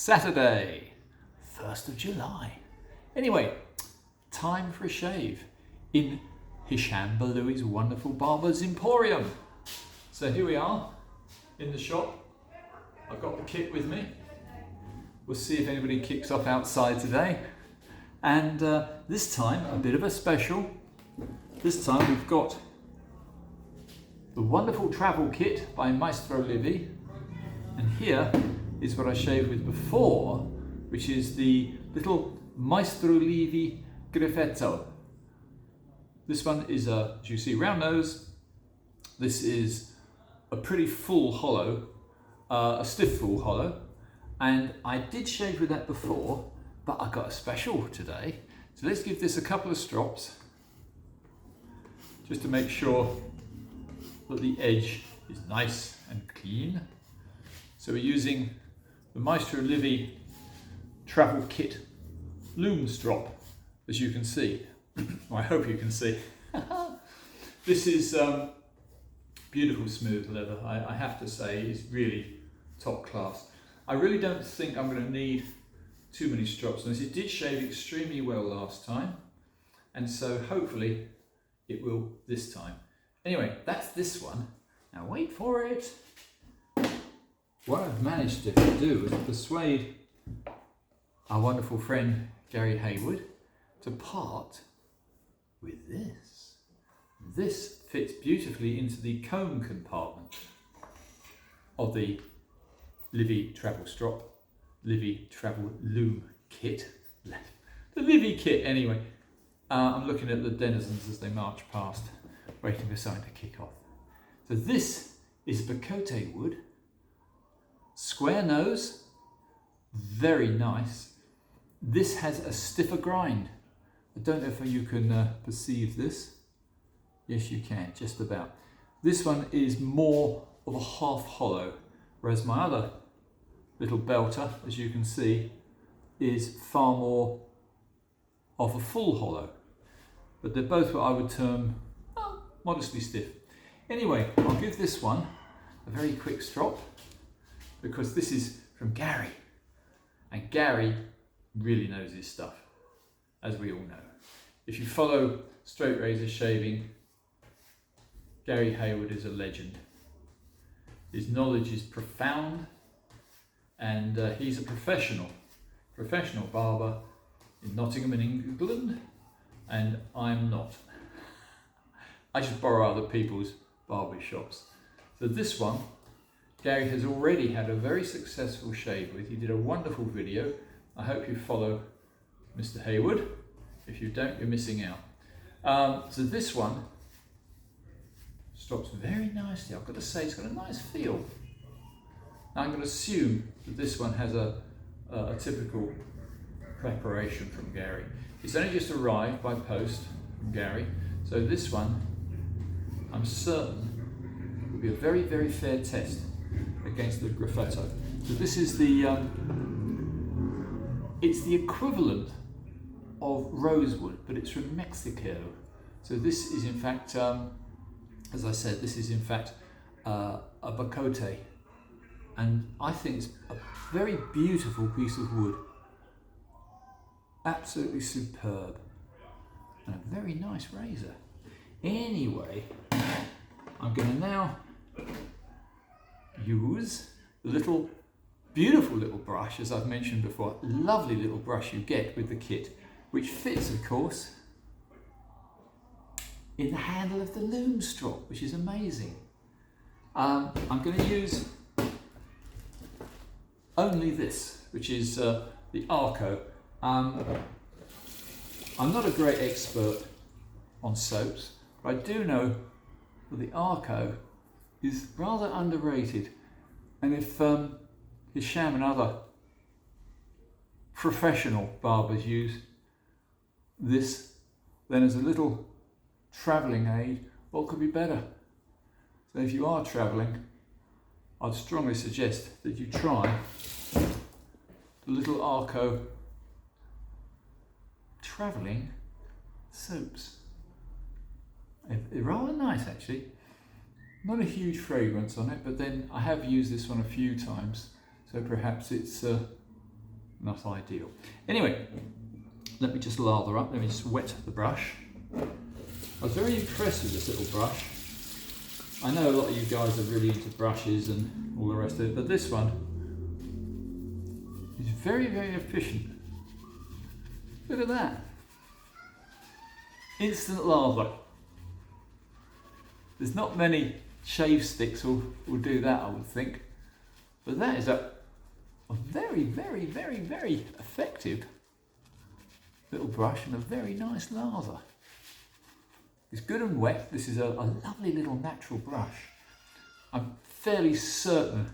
Saturday, 1st of July. Anyway, time for a shave in Hisham Baloui's wonderful Barber's Emporium. So here we are in the shop. I've got the kit with me. We'll see if anybody kicks off outside today. And this time, a bit of a special. This time we've got the wonderful travel kit by Maestro Livi. And here is what I shaved with before, which is the little Maestro Livi Greffeto. This one is a, as you see, round nose. This is a pretty full hollow, a stiff full hollow. And I did shave with that before, but I got a special today. So let's give this a couple of strops, just to make sure that the edge is nice and clean. So we're using the Maestro Livi Travel Kit Loom Strop, as you can see. Well, I hope you can see. This is beautiful smooth leather. I have to say, it's really top class. I really don't think I'm going to need too many strops on this. It did shave extremely well last time, and so hopefully it will this time. Anyway, that's this one. Now wait for it. What I've managed to do is persuade our wonderful friend Gary Hayward to part with this. This fits beautifully into the comb compartment of the Livi Travel Strop, Livi Travel Loom Kit. The Livi Kit anyway. I'm looking at the denizens as they march past, waiting for something to kick off. So this is Bocote wood. Square nose, very nice. This has a stiffer grind. I don't know if you can perceive this. Yes, you can, just about. This one is more of a half hollow, whereas my other little belter, as you can see, is far more of a full hollow. But they're both what I would term modestly stiff. Anyway, I'll give this one a very quick strop, because this is from Gary, and Gary really knows his stuff, as we all know. If you follow straight razor shaving, Gary Hayward is a legend. His knowledge is profound, and he's a professional barber in Nottingham in England, and I'm not. I just borrow other people's barber shops. So this one, Gary has already had a very successful shave with. He did a wonderful video. I hope you follow Mr. Hayward. If you don't, you're missing out. So this one strops very nicely. I've got to say, it's got a nice feel. Now I'm going to assume that this one has a typical preparation from Gary. It's only just arrived by post from Gary. So this one, I'm certain, will be a very, very fair test against the Greffeto. So this is it's the equivalent of rosewood, but it's from Mexico. So this is in fact, as I said, this is in fact a Bocote, and I think it's a very beautiful piece of wood. Absolutely superb, and a very nice razor. Anyway, I'm going to now use the little beautiful little brush, as I've mentioned before, lovely little brush you get with the kit, which fits of course in the handle of the loom strop, which is amazing. I'm going to use only this, which is the Arco. I'm not a great expert on soaps, but I do know that the Arco is rather underrated, and if Hisham and other professional barbers use this, then as a little travelling aid, what could be better? So if you are travelling, I'd strongly suggest that you try the little Arco travelling soaps. They're rather nice actually. Not a huge fragrance on it, but then I have used this one a few times, so perhaps it's not ideal. Anyway, let me just lather up, let me just wet the brush. I was very impressed with this little brush. I know a lot of you guys are really into brushes and all the rest of it, but this one is very, very efficient. Look at that. Instant lather. There's not many shave sticks will do that, I would think. But that is a very, very, very, very effective little brush and a very nice lather. It's good and wet. This is a lovely little natural brush. I'm fairly certain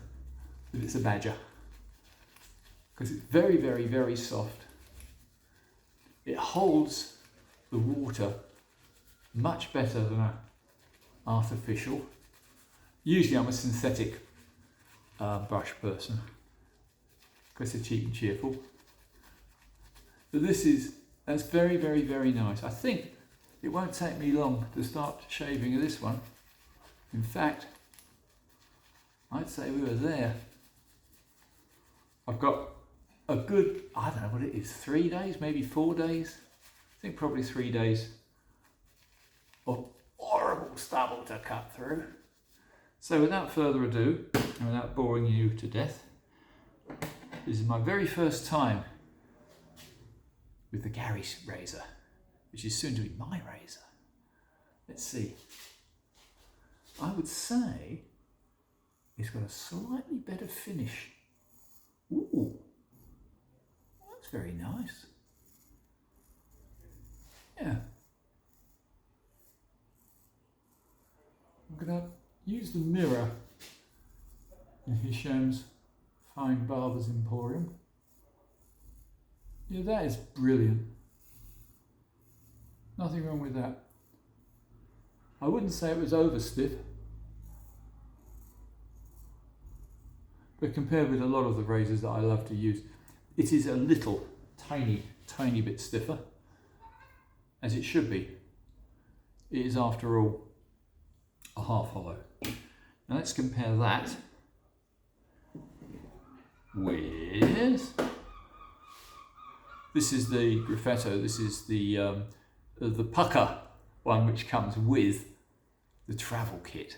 that it's a badger because it's very, very, very soft. It holds the water much better than an artificial. Usually I'm a synthetic brush person because they're cheap and cheerful. But that's very, very, very nice. I think it won't take me long to start shaving this one. In fact, I'd say we were there. I've got a good, I don't know what it is, 3 days, maybe 4 days. I think probably 3 days of horrible stubble to cut through. So without further ado, and without boring you to death, this is my very first time with the Gary's razor, which is soon to be my razor. Let's see. I would say it's got a slightly better finish. Ooh, that's very nice. Yeah. I'm going to use the mirror in Hisham's Fine Barber's Emporium. Yeah, that is brilliant. Nothing wrong with that. I wouldn't say it was over stiff, but compared with a lot of the razors that I love to use, it is a little tiny bit stiffer, as it should be. It is, after all, a half hollow. Now let's compare that with, this is the Greffeto, this is the pucker one, which comes with the travel kit.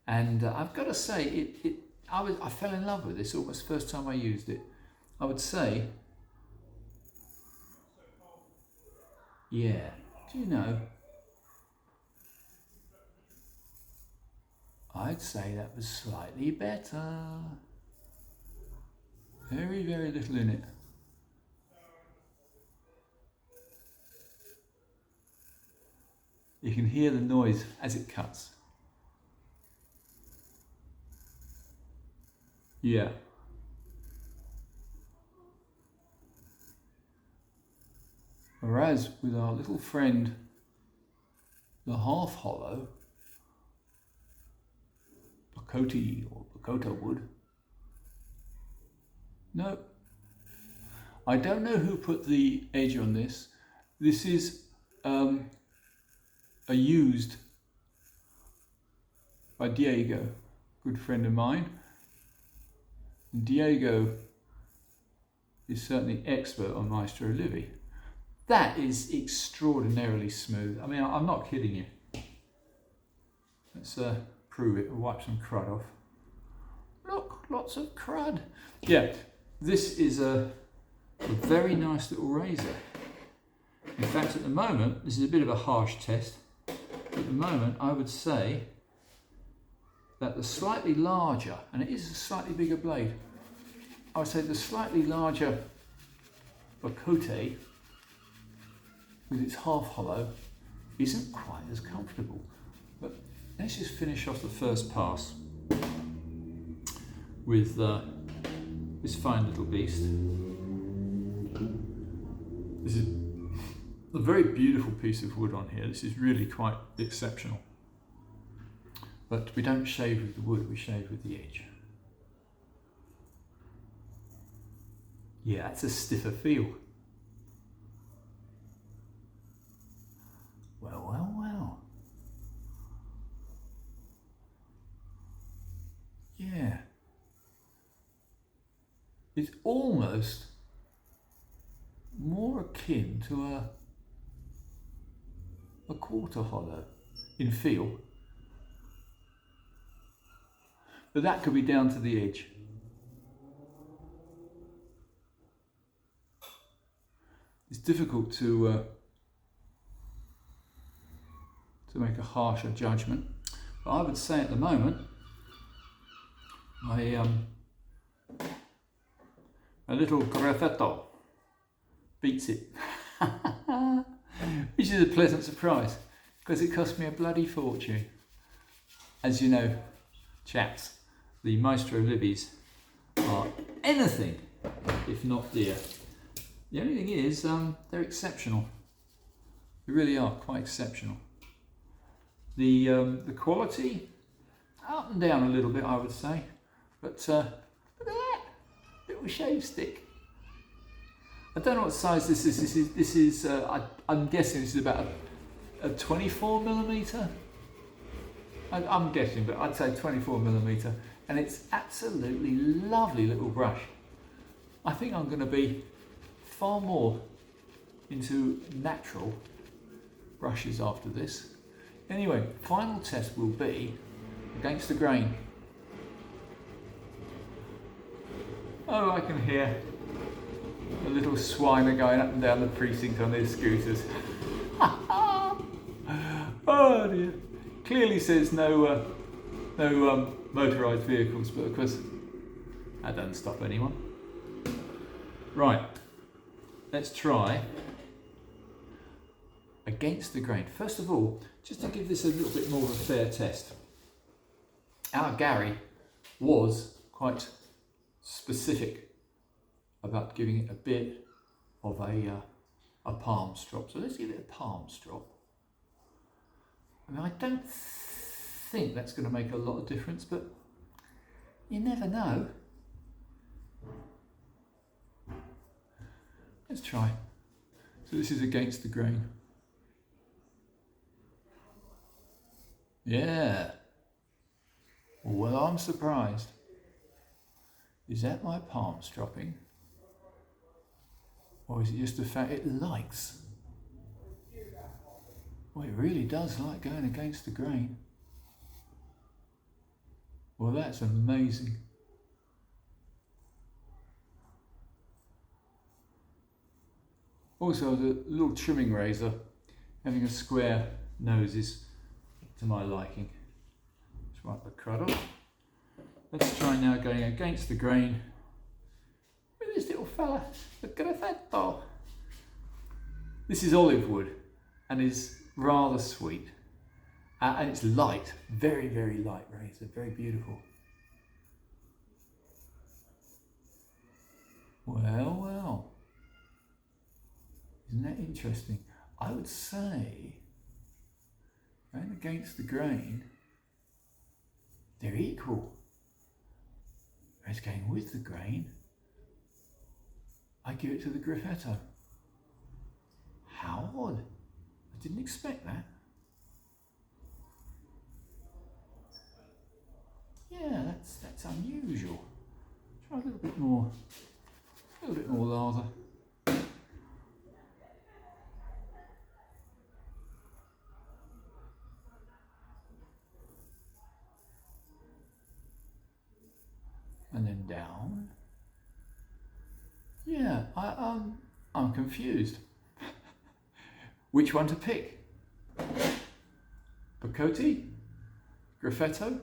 And I've got to say, I fell in love with this almost first time I used it. I would say, yeah, do you know, I'd say that was slightly better. Very, very little in it. You can hear the noise as it cuts. Yeah. Whereas with our little friend, the half hollow, Bocote or Bocote wood. No, I don't know who put the edge on this. This is a used by Diego, good friend of mine. And Diego is certainly expert on Maestro Livi. That is extraordinarily smooth. I mean, I'm not kidding you. Let's prove it. I'll wipe some crud off. Look, lots of crud. Yeah, this is a very nice little razor. In fact, at the moment, this is a bit of a harsh test. At the moment, I would say that the slightly larger, and it is a slightly bigger blade, I would say the slightly larger Bocote with its half hollow isn't quite as comfortable. But let's just finish off the first pass with this fine little beast. This is a very beautiful piece of wood on here. This is really quite exceptional. But we don't shave with the wood, we shave with the edge. Yeah, that's a stiffer feel. Well, well, well. Yeah. It's almost more akin to a quarter hollow in feel. But that could be down to the edge. It's difficult to make a harsher judgment, but I would say at the moment, a little Greffeto beats it, which is a pleasant surprise because it cost me a bloody fortune. As you know, chaps, the Maestro Livis are anything if not dear. The only thing is, they're exceptional. They really are quite exceptional. The quality, up and down a little bit, I would say. But look at that, little shave stick. I don't know what size this is. This is I'm guessing this is about a 24mm. I'm guessing, but I'd say 24mm. And it's absolutely lovely little brush. I think I'm going to be far more into natural brushes after this. Anyway, final test will be against the grain. Oh, I can hear a little swiner going up and down the precinct on their scooters. Oh dear. Clearly says no motorised vehicles, but of course that doesn't stop anyone. Right, let's try against the grain. First of all, just to give this a little bit more of a fair test, our Gary was quite specific about giving it a bit of a palm strop. So let's give it a palm strop. I mean, I don't think that's going to make a lot of difference, but you never know. Let's try. So this is against the grain. Yeah. Well, I'm surprised. Is that my palm stropping? Or is it just the fact it likes? Well, it really does like going against the grain. Well, that's amazing. Also, the little trimming razor, having a square nose is to my liking. Let's wipe the crud off. Let's try now going against the grain with this little fella, the Greffeto. This is olive wood and is rather sweet. And it's light, very, very light razor, very beautiful. Well, well. Isn't that interesting? I would say, going against the grain, they're equal. Whereas going with the grain, I give it to the Greffeto. How odd. I didn't expect that. Yeah, that's unusual. Try a little bit more lather. And then down. Yeah, I'm confused. Which one to pick? Bocote? Greffeto?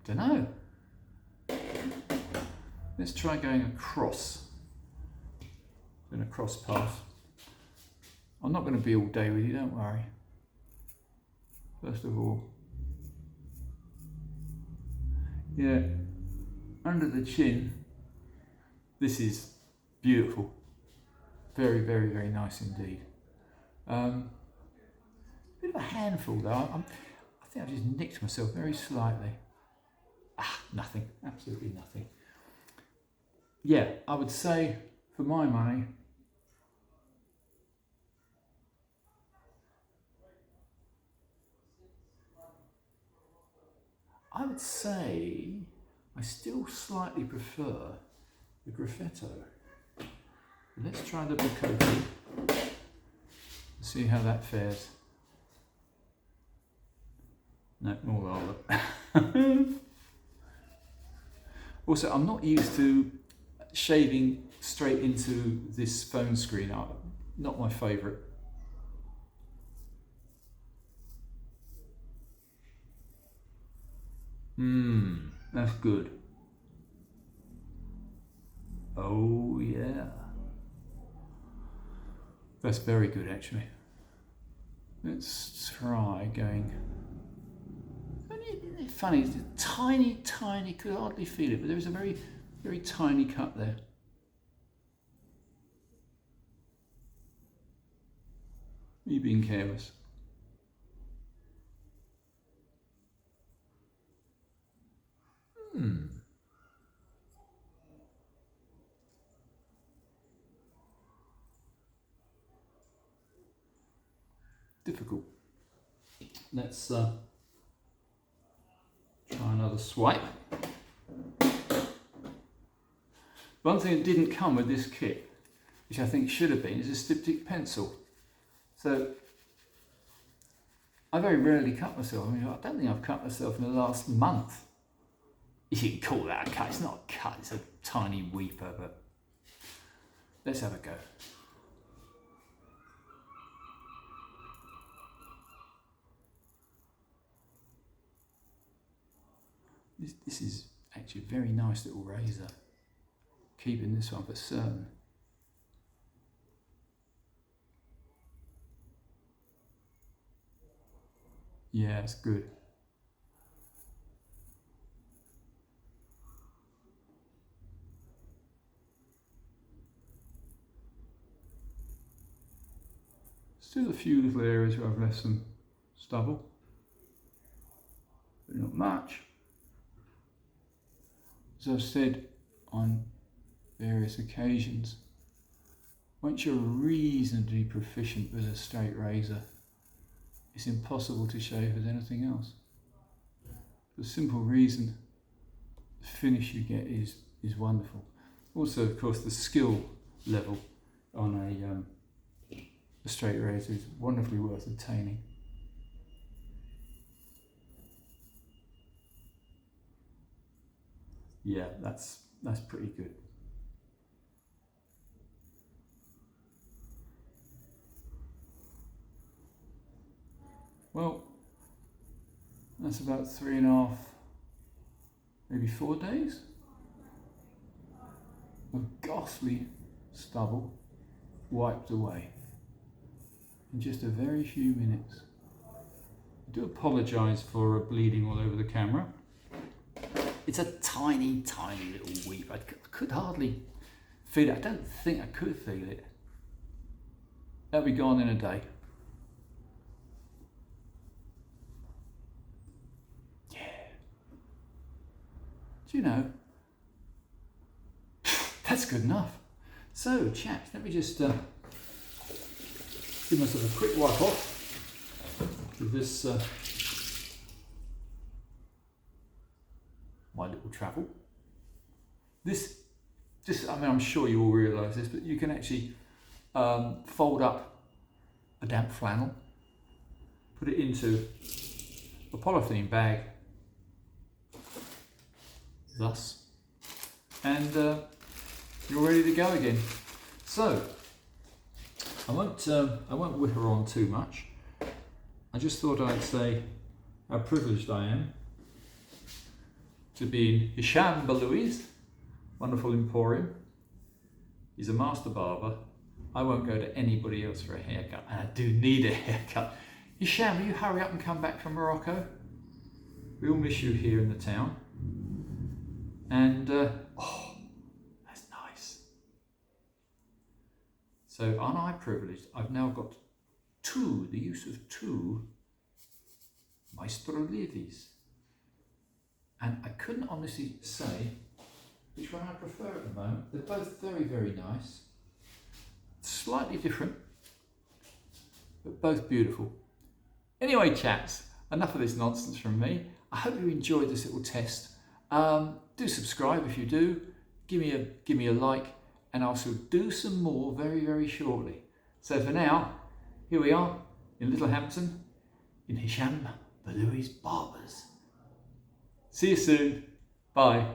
Dunno. Let's try going across. In a cross path. I'm not going to be all day with you, don't worry. First of all. Yeah, under the chin, this is beautiful. Very, very, very nice indeed. Bit of a handful though. I think I just nicked myself very slightly. Nothing, absolutely nothing. Yeah, I would say for my money, I would say I still slightly prefer the Greffeto. Let's try the Bocote. See how that fares. No, more rather. Also, I'm not used to shaving straight into this phone screen. Not my favourite. That's good. Oh yeah. That's very good actually. Let's try going. It's funny, it's a tiny, could hardly feel it, but there is a very, very tiny cut there. Are you being careless? Difficult. Let's try another swipe. One thing that didn't come with this kit, which I think should have been, is a styptic pencil. So I very rarely cut myself. I mean, I don't think I've cut myself in the last month. You can call that a cut. It's not a cut, it's a tiny weeper, but let's have a go. This is actually a very nice little razor. Keeping this one for certain. Yeah, it's good. Still a few little areas where I've left some stubble, but not much. As I've said on various occasions, once you're reasonably proficient with a straight razor, it's impossible to shave with anything else. For the simple reason, the finish you get is wonderful. Also, of course, the skill level on a straight razor is wonderfully worth attaining. Yeah, that's pretty good. Well, that's about 3.5, maybe 4 days of ghastly stubble wiped away in just a very few minutes. I do apologise for bleeding all over the camera. It's a tiny little weep. I could hardly feel it. I don't think I could feel it. That'll be gone in a day. Yeah. Do you know, that's good enough. So, chaps, let me just give myself a quick wipe off with this my little travel. This, I mean, I'm sure you all realise this, but you can actually fold up a damp flannel, put it into a polythene bag, thus, and you're ready to go again. So, I won't whip her on too much. I just thought I'd say how privileged I am to be in Hisham Baloui's wonderful emporium. He's a master barber. I won't go to anybody else for a haircut, and I do need a haircut. Hisham, will you hurry up and come back from Morocco? We all miss you here in the town. And, oh, that's nice. So, aren't I privileged? I've now got the use of two Maestro Livis. And I couldn't honestly say which one I prefer at the moment. They're both very, very nice. Slightly different, but both beautiful. Anyway, chaps, enough of this nonsense from me. I hope you enjoyed this little test. Do subscribe if you do. Give me a like, and I shall do some more very, very shortly. So for now, here we are in Littlehampton, in Hisham Baloui's Barbers. See you soon. Bye.